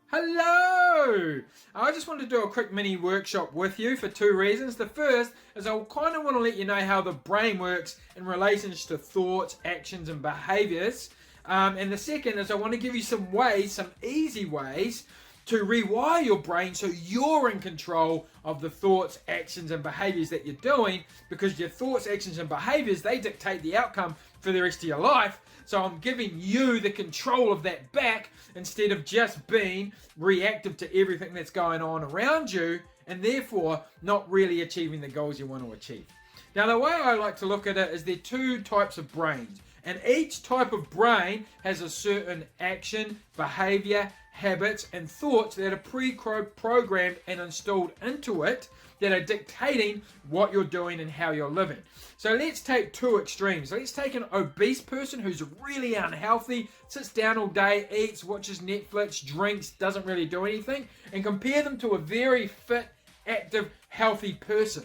Hello! I just wanted to do a quick mini workshop with you for two reasons. The first is I kind of want to let you know how the brain works in relation to thoughts, actions and behaviors. And the second is I want to give you some ways, some easy ways to rewire your brain so you're in control of the thoughts, actions and behaviors that you're doing, because your thoughts, actions and behaviors, they dictate the outcome for the rest of your life. So I'm giving you the control of that back instead of just being reactive to everything that's going on around you and therefore not really achieving the goals you want to achieve. Now, the way I like to look at it is there are two types of brains, and each type of brain has a certain action, behavior, habits and thoughts that are pre-programmed and installed into it that are dictating what you're doing and how you're living. So let's take two extremes. Let's take an obese person who's really unhealthy, sits down all day, eats, watches Netflix, drinks, doesn't really do anything, and compare them to a very fit, active, healthy person.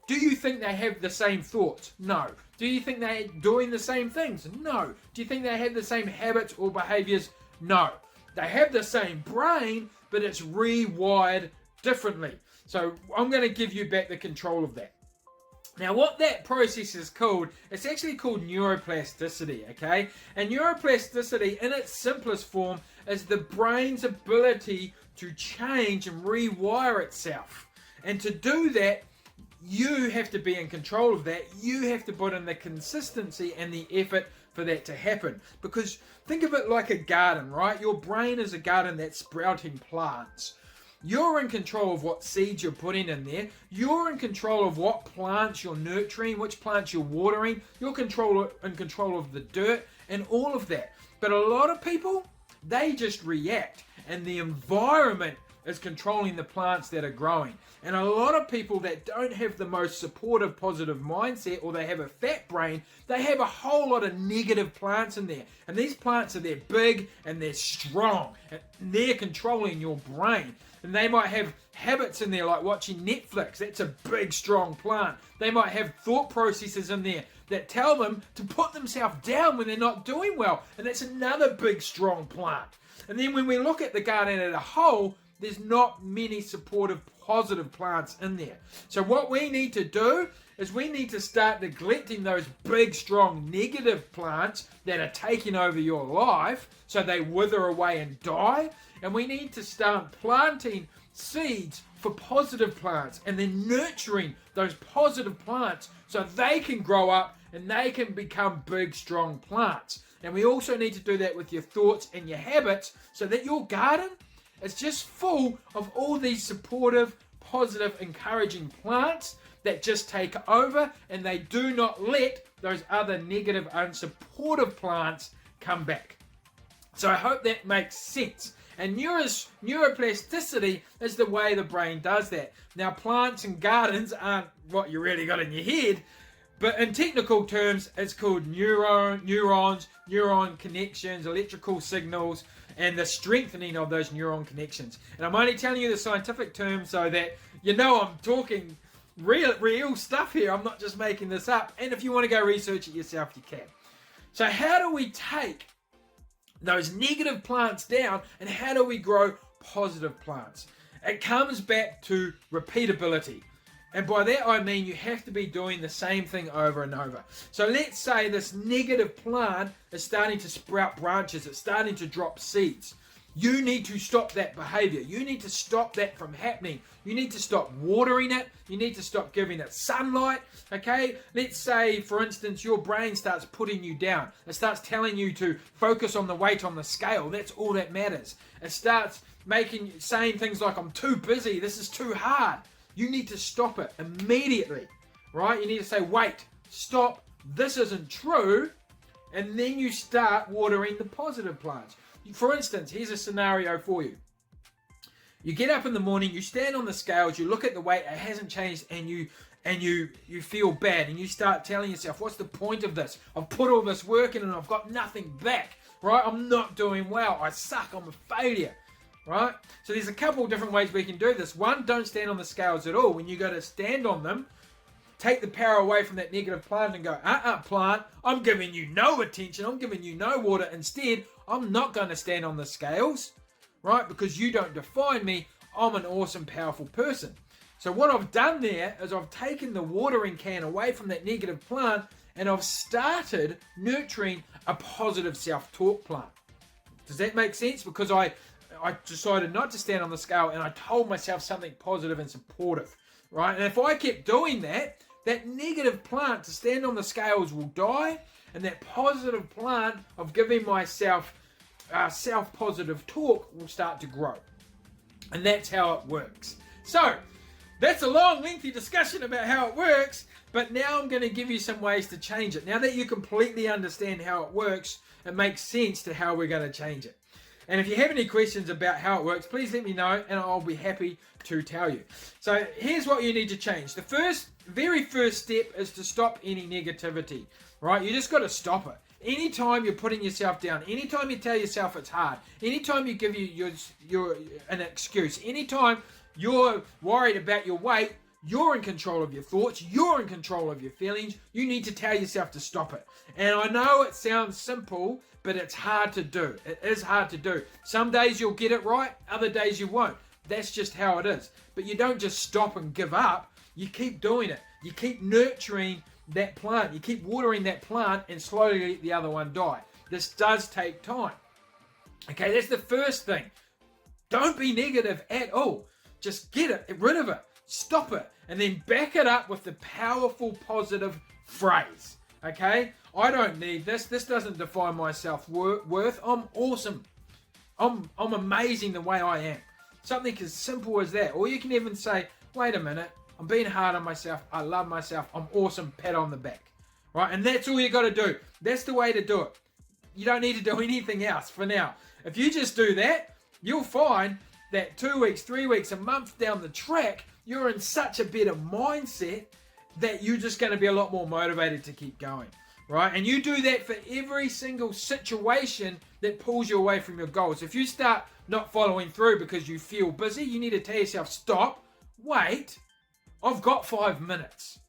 Do you think they have the same thoughts? No. Do you think they're doing the same things? No. Do you think they have the same habits or behaviors? No. They have the same brain, but it's rewired differently. So I'm going to give you back the control of that. Now, what that process is called, it's actually called neuroplasticity, okay? And neuroplasticity, in its simplest form, is the brain's ability to change and rewire itself. And to do that, you have to be in control of that. You have to put in the consistency and the effort for that to happen. Because think of it like a garden, right? Your brain is a garden that's sprouting plants. You're in control of what seeds you're putting in there. You're in control of what plants you're nurturing, which plants you're watering. You're in control of the dirt and all of that. But a lot of people, they just react, and the environment is controlling the plants that are growing. And a lot of people that don't have the most supportive, positive mindset, or they have a fat brain, they have a whole lot of negative plants in there. And these plants are, they're big and they're strong, and they're controlling your brain. And they might have habits in there like watching Netflix. That's a big, strong plant. They might have thought processes in there that tell them to put themselves down when they're not doing well. And that's another big, strong plant. And then when we look at the garden as a whole, there's not many supportive, positive plants in there. So what we need to do is we need to start neglecting those big, strong, negative plants that are taking over your life so they wither away and die. And we need to start planting seeds for positive plants and then nurturing those positive plants so they can grow up and they can become big, strong plants. And we also need to do that with your thoughts and your habits so that your garden is just full of all these supportive, positive, encouraging plants that just take over and they do not let those other negative, unsupportive plants come back. So I hope that makes sense. And neuroplasticity is the way the brain does that. Now, plants and gardens aren't what you really got in your head, but in technical terms, it's called neurons, neuron connections, electrical signals, and the strengthening of those neuron connections. And I'm only telling you the scientific terms so that you know I'm talking real stuff here. I'm not just making this up. And if you want to go research it yourself, you can. So how do we take those negative plants down and how do we grow positive plants? It comes back to repeatability. And by that I mean you have to be doing the same thing over and over. So let's say this negative plant is starting to sprout branches, it's starting to drop seeds. You need to stop that behavior. You need to stop that from happening. You need to stop watering it. You need to stop giving it sunlight. Okay? Let's say, for instance, your brain starts putting you down. It starts telling you to focus on the weight on the scale. That's all that matters. It starts saying things like, I'm too busy. This is too hard. You need to stop it immediately. Right? You need to say, wait, stop. This isn't true. And then you start watering the positive plants. For instance, here's a scenario for you. You get up in the morning, you stand on the scales, you look at the weight, it hasn't changed, and you feel bad, and you start telling yourself, what's the point of this? I've put all this work in and I've got nothing back, right? I'm not doing well. I suck. I'm a failure, right? So there's a couple of different ways we can do this. One, don't stand on the scales at all. When you go to stand on them, take the power away from that negative plant and go, plant, I'm giving you no attention. I'm giving you no water. Instead, I'm not going to stand on the scales, right? Because you don't define me. I'm an awesome, powerful person. So what I've done there is I've taken the watering can away from that negative plant and I've started nurturing a positive self-talk plant. Does that make sense? Because I decided not to stand on the scale and I told myself something positive and supportive, right? And if I kept doing that, that negative plant to stand on the scales will die, and that positive plant of giving myself self-positive talk will start to grow. And that's how it works. So, that's a long, lengthy discussion about how it works, but now I'm going to give you some ways to change it. Now that you completely understand how it works, it makes sense to how we're going to change it. And if you have any questions about how it works, please let me know and I'll be happy to tell you. So here's what you need to change. The very first step is to stop any negativity, right? You just got to stop it. Anytime you're putting yourself down, anytime you tell yourself it's hard, anytime you give an excuse, anytime you're worried about your weight, you're in control of your thoughts, you're in control of your feelings, you need to tell yourself to stop it. And I know it sounds simple, but it's hard to do. It is hard to do. Some days you'll get it right, other days you won't. That's just how it is. But you don't just stop and give up. You keep doing it. You keep nurturing that plant. You keep watering that plant and slowly let the other one die. This does take time. Okay, that's the first thing. Don't be negative at all. Just get rid of it. Stop it. And then back it up with the powerful positive phrase. Okay? I don't need this. This doesn't define my self-worth. I'm awesome. I'm amazing the way I am. Something as simple as that. Or you can even say, wait a minute. I'm being hard on myself. I love myself. I'm awesome. Pat on the back. Right? And that's all you got to do. That's the way to do it. You don't need to do anything else for now. If you just do that, you'll find that 2 weeks, 3 weeks, a month down the track, you're in such a better mindset that you're just going to be a lot more motivated to keep going, right? And you do that for every single situation that pulls you away from your goals. If you start not following through because you feel busy, you need to tell yourself, stop, wait, I've got 5 minutes.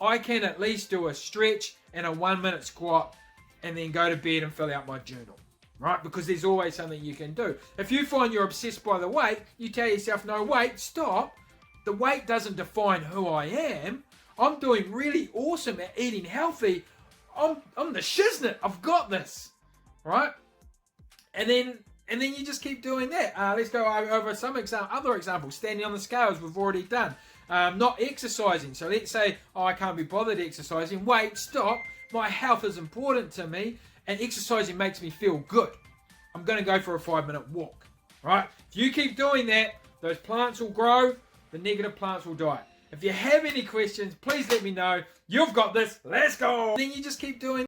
I can at least do a stretch and a 1 minute squat and then go to bed and fill out my journal. Right? Because there's always something you can do. If you find you're obsessed by the weight, you tell yourself, no, wait, stop. The weight doesn't define who I am. I'm doing really awesome at eating healthy. I'm the shiznit. I've got this. Right? And then you just keep doing that. Let's go over some other examples. Standing on the scales, we've already done. Not exercising. So let's say, I can't be bothered exercising. Wait, stop. My health is important to me. And exercising makes me feel good. I'm going to go for a 5 minute walk. Right? If you keep doing that, those plants will grow, the negative plants will die. If you have any questions, please let me know. You've got this. Let's go. Then you just keep doing